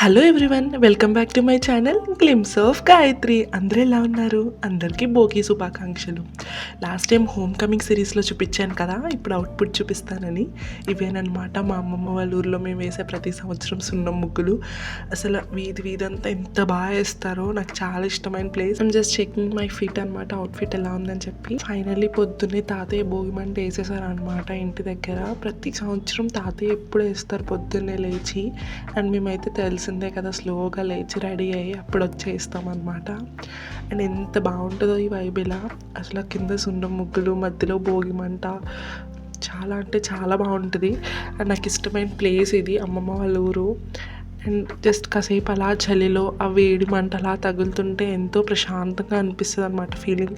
Hello everyone, welcome back to my channel glimpse of Gayatri. అందరూ ఎలా ఉన్నారు? అందరికీ భోగి శుభాకాంక్షలు. లాస్ట్ టైం హోమ్ కమింగ్ సిరీస్లో చూపించాను కదా, ఇప్పుడు అవుట్పుట్ చూపిస్తానని. ఇవేనమాట మా అమ్మమ్మ వాళ్ళ ఊర్లో మేము వేసే ప్రతి సంవత్సరం సున్నం ముగ్గులు. అసలు వీధంతా ఎంత బాగా వేస్తారో, నాకు చాలా ఇష్టమైన place. I'm just checking my fit అనమాట, అవుట్ఫిట్ ఎలా ఉందని చెప్పి. ఫైనల్లీ పొద్దున్నే తాతయ్య భోగి మంట వేసేసారు అనమాట ఇంటి దగ్గర. ప్రతి సంవత్సరం తాతయ్య ఎప్పుడు వేస్తారు పొద్దున్నే లేచి. అండ్ మేమైతే తెలిసిందే కదా, స్లోగా లేచి రెడీ అయ్యి అప్పుడు వచ్చేస్తాం అనమాట. అండ్ ఎంత బాగుంటుందో ఈ వైబ్ ఇలా. అసలు కింద సున్నం ముగ్గులు, మధ్యలో భోగి మంట, చాలా అంటే చాలా బాగుంటుంది. అండ్ నాకు ఇష్టమైన ప్లేస్ ఇది, అమ్మమ్మ వాళ్ళ ఊరు. అండ్ జస్ట్ కాసేపు అలా చలిలో ఆ వేడి మంట అలా తగులుతుంటే ఎంతో ప్రశాంతంగా అనిపిస్తుంది అనమాట ఫీలింగ్.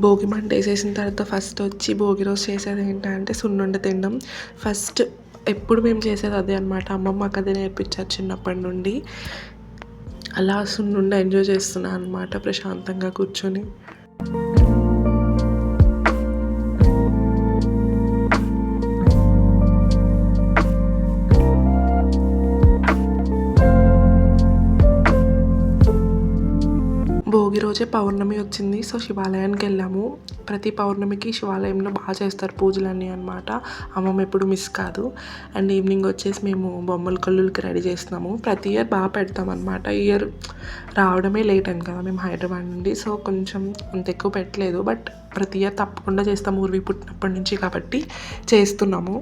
భోగి మంట వేసేసిన తర్వాత ఫస్ట్ వచ్చి భోగి రోజు చేసేది ఏంటంటే సున్నుండ తినడం. ఫస్ట్ ఎప్పుడు మేము చేసేది అదే అనమాట. అమ్మమ్మకి అదే నేర్పించారు చిన్నప్పటి నుండి. అలా సున్నుండ ఎంజాయ్ చేస్తున్నాను అనమాట ప్రశాంతంగా కూర్చొని. భోగి రోజే పౌర్ణమి వచ్చింది. సో శివాలయానికి వెళ్ళాము. ప్రతి పౌర్ణమికి శివాలయంలో బాగా చేస్తారు పూజలన్నీ అనమాట. అమ్మమ్మ ఎప్పుడు మిస్ కాదు. అండ్ ఈవినింగ్ వచ్చేసి మేము బొమ్మల కల్లులకి రెడీ చేస్తున్నాము. ప్రతి ఇయర్ బాగా పెడతాం అనమాట. ఈ ఇయర్ రావడమే లేట్ అయింది కదా మేము హైదరాబాద్ నుండి, సో కొంచెం అంత ఎక్కువ పెట్టలేదు. బట్ ప్రతి ఇయర్ తప్పకుండా చేస్తాము, ఊర్వి పుట్టినప్పటి నుంచి కాబట్టి చేస్తున్నాము.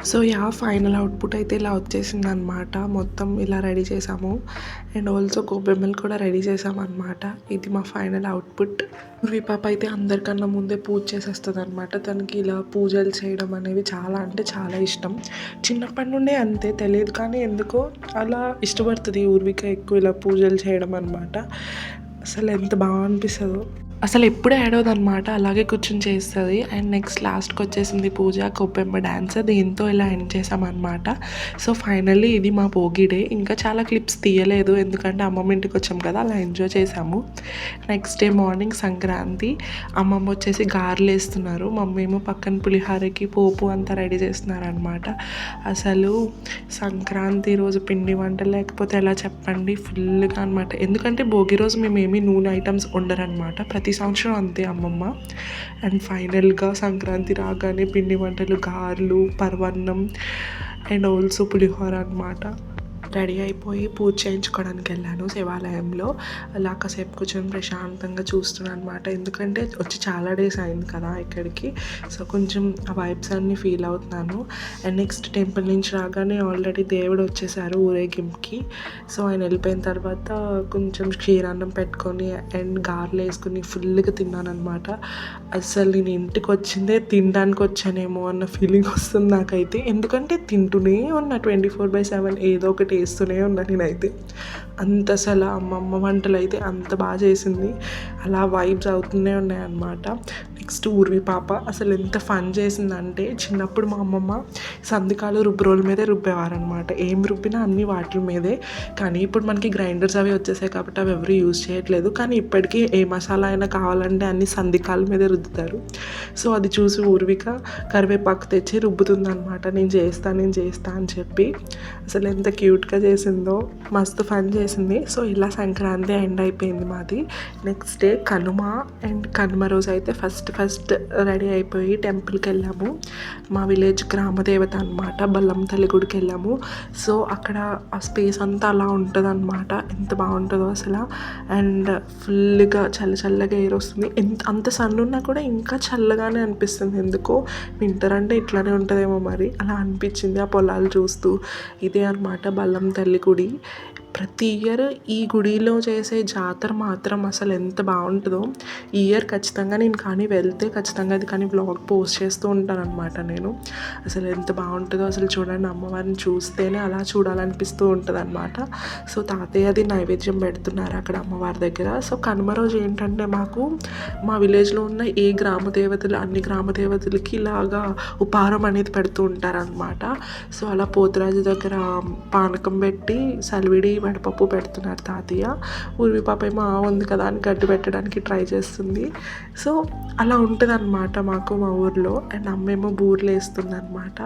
సో ఫైనల్ అవుట్పుట్ అయితే ఇలా వచ్చేసింది అనమాట. మొత్తం ఇలా రెడీ చేసాము. అండ్ ఆల్సో గోబెమ్మలు కూడా రెడీ చేసాము అనమాట. ఇది మా ఫైనల్ అవుట్పుట్. మీ పాప అయితే అందరికన్నా ముందే పూజ చేసేస్తుంది అనమాట. తనకి ఇలా పూజలు చేయడం అనేవి చాలా అంటే చాలా ఇష్టం. చిన్నప్పటి నుండే అంతే, తెలియదు కానీ ఎందుకో అలా ఇష్టపడుతుంది ఊర్విక ఎక్కువ ఇలా పూజలు చేయడం అనమాట. అసలు ఎంత బాగా అనిపిస్తుందో. అసలు ఎప్పుడు ఏడవదు అనమాట, అలాగే కూర్చొని చేస్తుంది. అండ్ నెక్స్ట్ లాస్ట్కి వచ్చేసింది పూజ, కొబ్బెమ్మ డ్యాన్స్. దీంతో ఇలా ఎండ్ చేసామన్నమాట. సో ఫైనల్లీ ఇది మా భోగి డే. ఇంకా చాలా క్లిప్స్ తీయలేదు ఎందుకంటే అమ్మమ్మ ఇంటికి వచ్చాం కదా, అలా ఎంజాయ్ చేసాము. Next day morning Sankranti. అమ్మమ్మ వచ్చేసి గారెలు వేస్తున్నారు, మమ్మీ ఏమో పక్కన పులిహారకి పోపు అంతా రెడీ చేస్తున్నారు అనమాట. అసలు సంక్రాంతి రోజు పిండి వంట లేకపోతే ఎలా చెప్పండి, ఫుల్గా అనమాట. ఎందుకంటే భోగి రోజు మేము ఏమీ నూనె ఐటమ్స్ ఉండరనమాట. ప్రతి సంవత్సరం అంతే అమ్మమ్మ. అండ్ ఫైనల్గా సంక్రాంతి రాగానే పిండి వంటలు, గారెలు, పరవన్నం అండ్ ఆల్సో పులిహోర అనమాట. రెడీ అయిపోయి పూజ చేయించుకోవడానికి వెళ్ళాను శివాలయంలో. అలా కాసేపు కూర్చొని ప్రశాంతంగా చూస్తున్నాను అనమాట. ఎందుకంటే వచ్చి చాలా డేస్ అయింది కదా ఇక్కడికి, సో కొంచెం ఆ వైబ్స్ అన్నీ ఫీల్ అవుతున్నాను. అండ్ నెక్స్ట్ టెంపుల్ నుంచి రాగానే ఆల్రెడీ దేవుడు వచ్చేసారు ఊరేగింపుకి. సో ఆయన వెళ్ళిపోయిన తర్వాత కొంచెం క్షీరాన్నం పెట్టుకొని అండ్ గారెలు వేసుకుని ఫుల్గా తిన్నాను అనమాట. అసలు నేను ఇంటికి వచ్చిందే తినడానికి వచ్చానేమో అన్న ఫీలింగ్ వస్తుంది నాకైతే. ఎందుకంటే తింటూనే ఉన్నా 24/7 ఏదో ఒకటి వేస్తూనే ఉన్నా నేనైతే. అంత అసలు అమ్మమ్మ వంటలు అయితే అంత బాగా చేసింది. అలా వైబ్స్ అవుతూనే ఉన్నాయన్నమాట. నెక్స్ట్ ఊర్వి పాప అసలు ఎంత ఫన్ చేసిందంటే, చిన్నప్పుడు మా అమ్మమ్మ సందికాలు రుబ్బురోల మీదే రుబ్బేవారనమాట. ఏం రుబ్బినా అన్నీ వాటి మీదే. కానీ ఇప్పుడు మనకి గ్రైండర్స్ అవి వచ్చేసాయి కాబట్టి అవి ఎవరు యూజ్ చేయట్లేదు. కానీ ఇప్పటికీ ఏ మసాలా అయినా కావాలంటే అన్ని సందికాల మీదే రుద్దుతారు. సో అది చూసి ఊర్విక కరివేపాకు తెచ్చి రుబ్బుతుంది అనమాట. నేను చేస్తా అని చెప్పి. అసలు ఎంత క్యూట్గా చేసిందో, మస్తు ఫన్ చేసింది. సో ఇలా సంక్రాంతి ఎండ్ అయిపోయింది మాది. Next day Kanuma. And Kanuma రోజు అయితే ఫస్ట్ రెడీ అయిపోయి టెంపుల్కి వెళ్ళాము. మా విలేజ్ గ్రామదేవత అనమాట, బల్లం తల్లి గుడికి వెళ్ళాము. సో అక్కడ ఆ స్పేస్ అంతా అలా ఉంటుంది అనమాట. ఎంత బాగుంటుందో అసలు. అండ్ ఫుల్గా చల్లగా ఎయిర్ వస్తుంది. అంత సన్ ఉన్నా కూడా ఇంకా చల్లగానే అనిపిస్తుంది. ఎందుకో వింటర్ అంటే ఇట్లానే ఉంటుందేమో మరి, అలా అనిపించింది ఆ పొలాలు చూస్తూ. ఇదే అనమాట బల్లం తల్లి గుడి. ప్రతి ఇయర్ ఈ గుడిలో చేసే జాతర మాత్రం అసలు ఎంత బాగుంటుందో. ఈ ఇయర్ ఖచ్చితంగా నేను కానీ వెళ్తే ఖచ్చితంగా అది కానీ వ్లాగ్ పోస్ట్ చేస్తూ ఉంటానన్నమాట నేను. అసలు ఎంత బాగుంటుందో అసలు చూడండి, అమ్మవారిని చూస్తేనే అలా చూడాలనిపిస్తూ ఉంటుంది అనమాట. సో తాతయ్య అది నైవేద్యం పెడుతున్నారు అక్కడ అమ్మవారి దగ్గర. సో కనుమ రోజు ఏంటంటే మాకు మా విలేజ్లో ఉన్న ఏ గ్రామ దేవతలు అన్ని గ్రామ దేవతలకి ఇలాగా ఉపహారం అనేది పెడుతూ ఉంటారనమాట. సో అలా పోతురాజు దగ్గర పానకం పెట్టి సలివిడి వడపప్పు పెడుతున్నారు తాతయ్య. ఊర్వి పాప ఏమో ఉంది కదా అని గడ్డి పెట్టడానికి ట్రై చేస్తుంది. సో అలా ఉంటుంది అనమాట మాకు మా ఊర్లో. అండ్ అమ్మేమో బూర్లు వేస్తుంది అనమాట.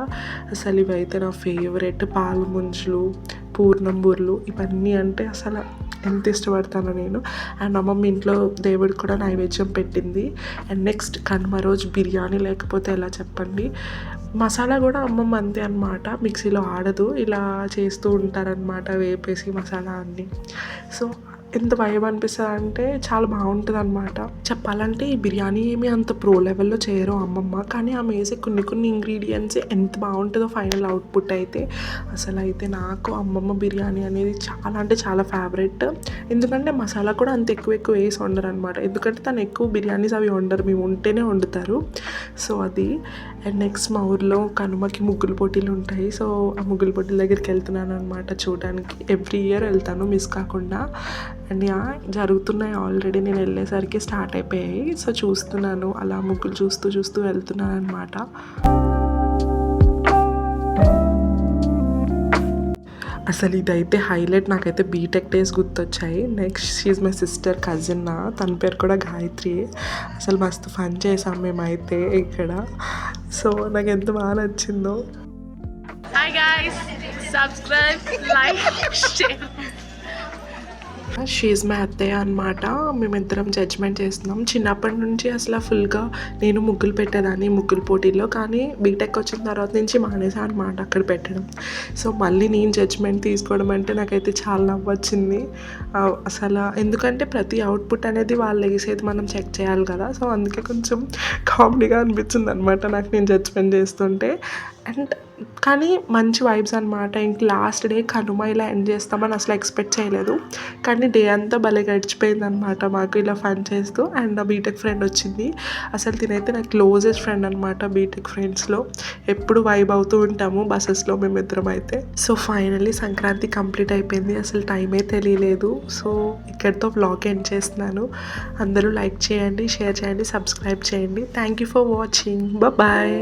అసలు ఇవైతే నా ఫేవరెట్, పాలు ముంచులు, పూర్ణం బూర్లు, ఇవన్నీ అంటే అసలు ఎంత ఇష్టపడతానో నేను. అండ్ అమ్మమ్మ ఇంట్లో దేవుడికి కూడా నైవేద్యం పెట్టింది. అండ్ నెక్స్ట్ కనుమ రోజు బిర్యానీ లేకపోతే ఎలా చెప్పండి. మసాలా కూడా అమ్మమ్మ అంతే అనమాట, మిక్సీలో ఆడదు, ఇలా చేస్తూ ఉంటారనమాట, వేపేసి మసాలా అన్నీ. సో ఎంత వైబ్ అనిపిస్తుంది అంటే చాలా బాగుంటుంది అనమాట. చెప్పాలంటే ఈ బిర్యానీ ఏమి అంత ప్రో లెవెల్లో చేయరు అమ్మమ్మ, కానీ ఆమె వేసే కొన్ని ఇంగ్రీడియంట్స్ ఎంత బాగుంటుందో ఫైనల్ అవుట్పుట్ అయితే. అసలు అయితే నాకు అమ్మమ్మ బిర్యానీ అనేది చాలా అంటే చాలా ఫేవరెట్. ఎందుకంటే మసాలా కూడా అంత ఎక్కువ వేసి వండరు అనమాట. ఎందుకంటే తను ఎక్కువ బిర్యానీస్ అవి వండరు, మేము ఉంటేనే వండుతారు. సో అది. అండ్ నెక్స్ట్ మా ఊర్లో కనుమకి ముగ్గులు పోటీలు ఉంటాయి. సో ఆ ముగ్గుల పోటీల దగ్గరికి వెళ్తున్నాను అనమాట చూడడానికి. ఎవ్రీ ఇయర్ వెళ్తాను మిస్ కాకుండా. అండ్ జరుగుతున్నాయి ఆల్రెడీ, నేను వెళ్ళేసరికి స్టార్ట్ అయిపోయాయి. సో చూస్తున్నాను, అలా ముగ్గులు చూస్తూ వెళ్తున్నాను అనమాట. అసలు ఇదైతే హైలైట్. నాకైతే బీటెక్ డేస్ గుర్తొచ్చాయి. నెక్స్ట్ షీఈ్ మై సిస్టర్, కజిన్, తన పేరు కూడా గాయత్రి. అసలు మస్తు ఫన్ చేసాం మేమైతే ఇక్కడ. సో నాకు ఎంత బాగా నచ్చిందో. Hi guys, subscribe, like, share. షీఈ్ మై అత్తయ్య అనమాట. మేమిద్దరం జడ్జ్మెంట్ చేస్తున్నాం. చిన్నప్పటి నుంచి అసలు ఫుల్గా నేను ముగ్గులు పెట్టేదాన్ని ముగ్గుల పోటీల్లో, కానీ బీటెక్ వచ్చిన తర్వాత నుంచి మానేసా అనమాట అక్కడ పెట్టడం. సో మళ్ళీ నేను జడ్జ్మెంట్ తీసుకోవడం అంటే నాకైతే చాలా నవ్వొచ్చింది అసలు. ఎందుకంటే ప్రతి అవుట్పుట్ అనేది వాళ్ళు వేసేది మనం చెక్ చేయాలి కదా. సో అందుకే కొంచెం కామెడీగా అనిపించింది అనమాట నాకు నేను జడ్జ్మెంట్ చేస్తుంటే. అండ్ కానీ మంచి వైబ్స్ అనమాట. ఇంక లాస్ట్ డే కనుమ ఇలా ఎండ్ చేస్తామని అసలు ఎక్స్పెక్ట్ చేయలేదు, కానీ డే అంతా భలే గడిచిపోయింది అనమాట మాకు ఇలా ఫన్ చేస్తూ. అండ్ నా బీటెక్ ఫ్రెండ్ వచ్చింది. అసలు తినైతే నాకు క్లోజెస్ట్ ఫ్రెండ్ అనమాట బీటెక్ ఫ్రెండ్స్లో. ఎప్పుడు వైబ్ అవుతూ ఉంటాము బస్సెస్లో మేమిద్దరం అయితే. సో ఫైనల్లీ సంక్రాంతి కంప్లీట్ అయిపోయింది, అసలు టైమే తెలియలేదు. సో ఇక్కడితో వ్లాగ్ ఎండ్ చేస్తున్నాను. అందరూ లైక్ చేయండి, షేర్ చేయండి, సబ్స్క్రైబ్ చేయండి. Thank you for watching. Bye.